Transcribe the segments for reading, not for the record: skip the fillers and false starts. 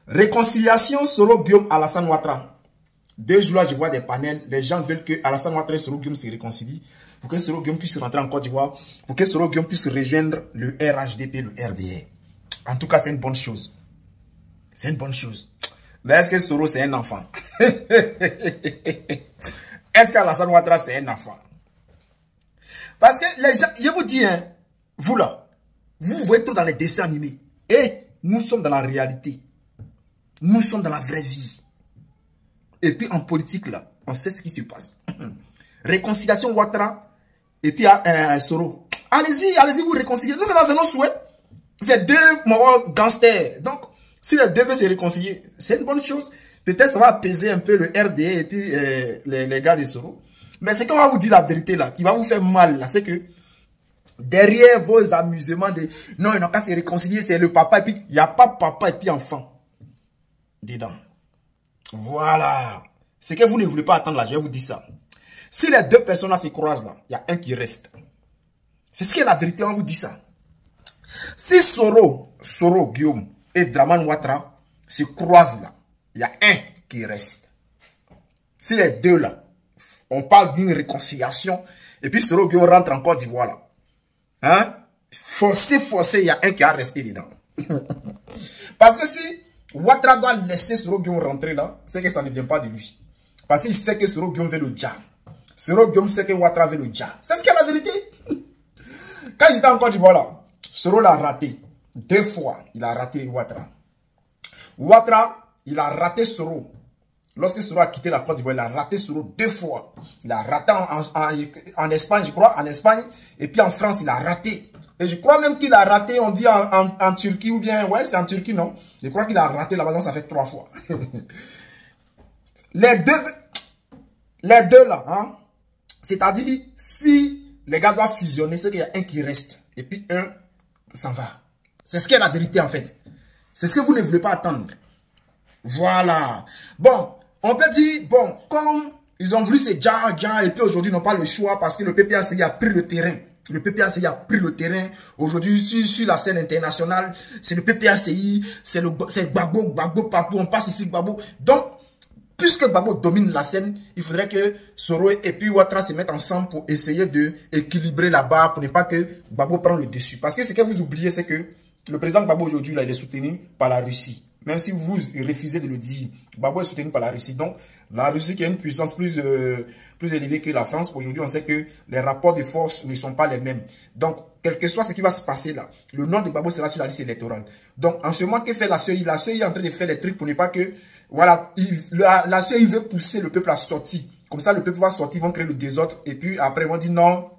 Réconciliation Soro Guillaume Alassane Ouattara. 2 jours là, je vois des panels. Les gens veulent que Alassane Ouattara et Soro Guillaume se réconcilient. Pour que Soro Guillaume puisse rentrer en Côte d'Ivoire. Pour que Soro Guillaume puisse rejoindre le RHDP, le RDR. En tout cas, c'est une bonne chose. C'est une bonne chose. Mais est-ce que Soro, c'est un enfant? Est-ce qu'Alassane Ouattara, c'est un enfant? Parce que les gens, je vous dis, hein, vous là, vous voyez tout dans les dessins animés. Et nous sommes dans la réalité. Nous sommes dans la vraie vie. Et puis en politique, là, on sait ce qui se passe. Réconciliation Ouattara. Et puis Soro. Allez-y, allez-y, vous réconciliez. Nous, maintenant, c'est nos souhaits. C'est 2 gangsters. Donc, si les 2 veulent se réconcilier, c'est une bonne chose. Peut-être ça va apaiser un peu le RDA et puis les gars de Soro. Mais c'est qu'on va vous dire la vérité là, qui va vous faire mal là, c'est que derrière vos amusements de non, ils n'ont qu'à se réconcilier, c'est le papa et puis il n'y a pas papa et puis enfant dedans. Voilà. C'est que vous ne voulez pas attendre là, je vais vous dire ça. Si les 2 personnes là se croisent là, il y a un qui reste. C'est ce qui est la vérité, on vous dit ça. Si Soro Guillaume et Dramane Ouattara se croisent là, il y a un qui reste. Si les 2 là, on parle d'une réconciliation, et puis Soro Guillaume rentre en Côte d'Ivoire là. Hein? Forcé, il y a un qui a resté dedans. Parce que si Ouattara doit laisser Soro Guillaume rentrer là, c'est que ça ne vient pas de lui. Parce qu'il sait que Soro Guillaume veut le dja. Soro Guillaume sait que Ouattara veut le dja. C'est ce qui est la vérité. Quand il était en Côte d'Ivoire là, Soro l'a raté. 2 fois, il a raté Ouattara. Ouattara, il a raté Soro. Lorsque Soro a quitté la Côte d'Ivoire, il a raté Soro 2 fois. Il a raté en Espagne, je crois, en Espagne. Et puis en France, il a raté. Et je crois même qu'il a raté, on dit en Turquie ou bien, ouais, c'est en Turquie, non? Je crois qu'il a raté là-bas, ça fait 3 fois. Les deux là, hein? C'est-à-dire, si les gars doivent fusionner, c'est qu'il y a un qui reste. Et puis un s'en va. C'est ce qui est la vérité en fait. C'est ce que vous ne voulez pas attendre. Voilà. Bon, on peut dire, bon, comme ils ont voulu se dja, et puis aujourd'hui ils n'ont pas le choix parce que le PPACI a pris le terrain. Le PPACI a pris le terrain. Aujourd'hui, sur la scène internationale, c'est le PPACI, c'est Gbagbo partout, on passe ici Gbagbo. Donc, puisque Gbagbo domine la scène, il faudrait que Soro et puis Ouattara se mettent ensemble pour essayer de équilibrer la barre pour ne pas que Gbagbo prenne le dessus. Parce que ce que vous oubliez, c'est que le président Gbagbo aujourd'hui, il est soutenu par la Russie. Même si vous refusez de le dire, Gbagbo est soutenu par la Russie. Donc, la Russie qui a une puissance plus élevée que la France, aujourd'hui, on sait que les rapports de force ne sont pas les mêmes. Donc, quel que soit ce qui va se passer là, le nom de Gbagbo sera sur la liste électorale. Donc, en ce moment, que fait la CEI? La CEI est en train de faire des trucs pour ne pas que... Voilà, la CEI veut pousser le peuple à sortir. Comme ça, le peuple va sortir, ils vont créer le désordre. Et puis, après, ils vont dire non,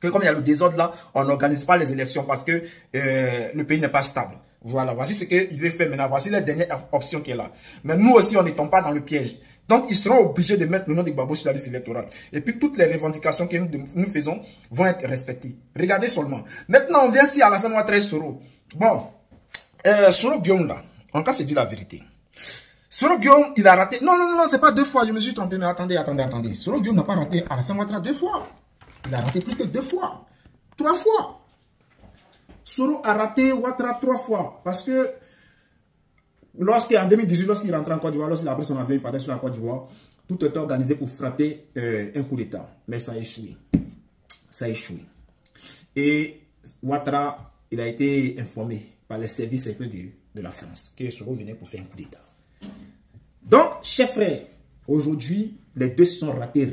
que comme il y a le désordre là, on n'organise pas les élections parce que le pays n'est pas stable. Voilà, voici ce qu'il veut faire maintenant. Voici la dernière option qui est là. Mais nous aussi, on ne tombe pas dans le piège. Donc, ils seront obligés de mettre le nom de Gbagbo sur la liste électorale. Et puis, toutes les revendications que nous faisons vont être respectées. Regardez seulement. Maintenant, on vient ici à Alassane Ouattara et Soro. Bon, Soro Guillaume là, on va se dire la vérité. Soro Guillaume, il a raté. Non, c'est pas 2 fois. Je me suis trompé, mais attendez. Soro Guillaume n'a pas raté Alassane Ouattara 2 fois. Il a raté plus que 2 fois. 3 fois. Soro a raté Ouattara 3 fois. Parce que en 2018, lorsqu'il rentre en Côte d'Ivoire, lorsqu'il a pris son avion, il partait sur la Côte d'Ivoire, tout était organisé pour frapper un coup d'État. Mais ça a échoué. Ça a échoué. Et Ouattara, il a été informé par les services secrets de la France que Soro venait pour faire un coup d'État. Donc, chers frères, aujourd'hui, les 2 se sont ratés.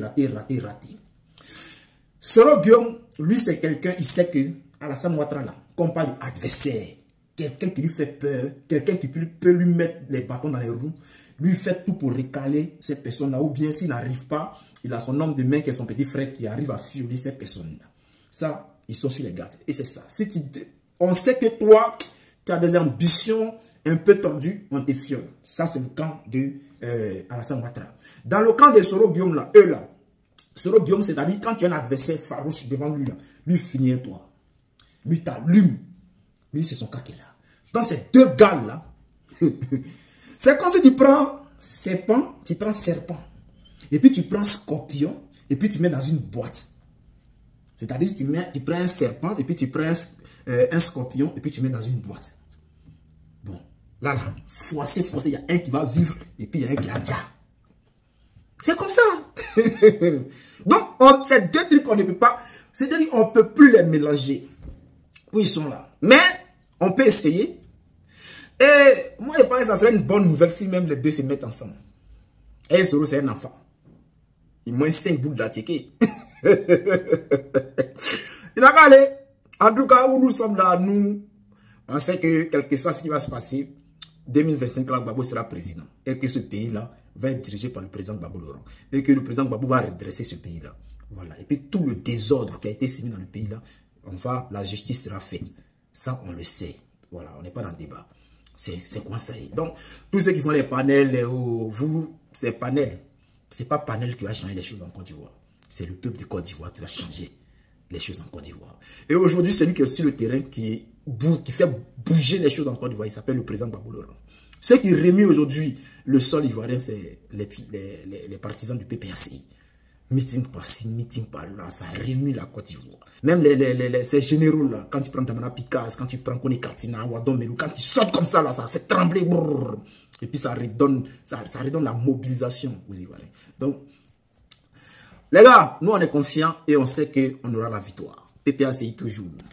Soro Guillaume, lui, c'est quelqu'un, il sait que Alassane Ouattara, là, comme pas l'adversaire, quelqu'un qui lui fait peur, quelqu'un qui peut lui mettre les bâtons dans les roues, lui fait tout pour recaler cette personne-là, ou bien s'il n'arrive pas, il a son homme de main qui est son petit frère qui arrive à fuir cette personne-là. Ça, ils sont sur les gardes. Et c'est ça. On sait que toi, tu as des ambitions un peu tordues, on te fiole. Ça, c'est le camp de Alassane Ouattara. Dans le camp de Soro Guillaume, là, eux, là, Soro Guillaume, c'est-à-dire quand tu as un adversaire farouche devant lui, là, lui finit toi. Lui t'allume. Lui, c'est son cas qui est là. Dans ces 2 gars-là, c'est comme si tu prends serpent, tu prends serpent. Et puis tu prends scorpion, et puis tu mets dans une boîte. C'est-à-dire, tu prends un serpent, et puis tu prends un scorpion, et puis tu mets dans une boîte. Bon. Là, forcé, il y a un qui va vivre et puis il y a un qui a déjà. C'est comme ça. Donc, ces deux trucs, on ne peut pas, c'est-à-dire on ne peut plus les mélanger. Oui, ils sont là. Mais, on peut essayer. Et moi, je pense que ça serait une bonne nouvelle si même les deux se mettent ensemble. Et Soro, c'est un enfant. Il moins 5 bouts d'attiqué. Il n'a qu'à aller. En tout cas, où nous sommes là, nous, on sait que quel que soit ce qui va se passer, 2025, là, Gbagbo sera président. Et que ce pays-là va être dirigé par le président Gbagbo Laurent. Et que le président Gbagbo va redresser ce pays-là. Voilà. Et puis tout le désordre qui a été sévi dans le pays-là, la justice sera faite. Ça, on le sait. Voilà, on n'est pas dans le débat. C'est quoi ça? Donc, tous ceux qui font les panels, ces panels, c'est pas panel qui va changer les choses en Côte d'Ivoire. C'est le peuple de Côte d'Ivoire qui va changer les choses en Côte d'Ivoire. Et aujourd'hui, celui qui est sur le terrain, qui fait bouger les choses en Côte d'Ivoire, il s'appelle le président Gbagbo Laurent. Ce qui remet aujourd'hui le sol ivoirien, c'est les partisans du PPACI. Meeting par-ci, meeting par-là, ça remue la Côte d'Ivoire. Même ces généraux-là, quand tu prends Tamana Pikas, quand tu prends Kone Katina, Wadon Melou, quand ils sautent comme ça, là, ça fait trembler. Brrr, et puis ça redonne la mobilisation aux Ivoiriens. Donc, les gars, nous on est confiants et on sait qu'on aura la victoire. PPACI toujours.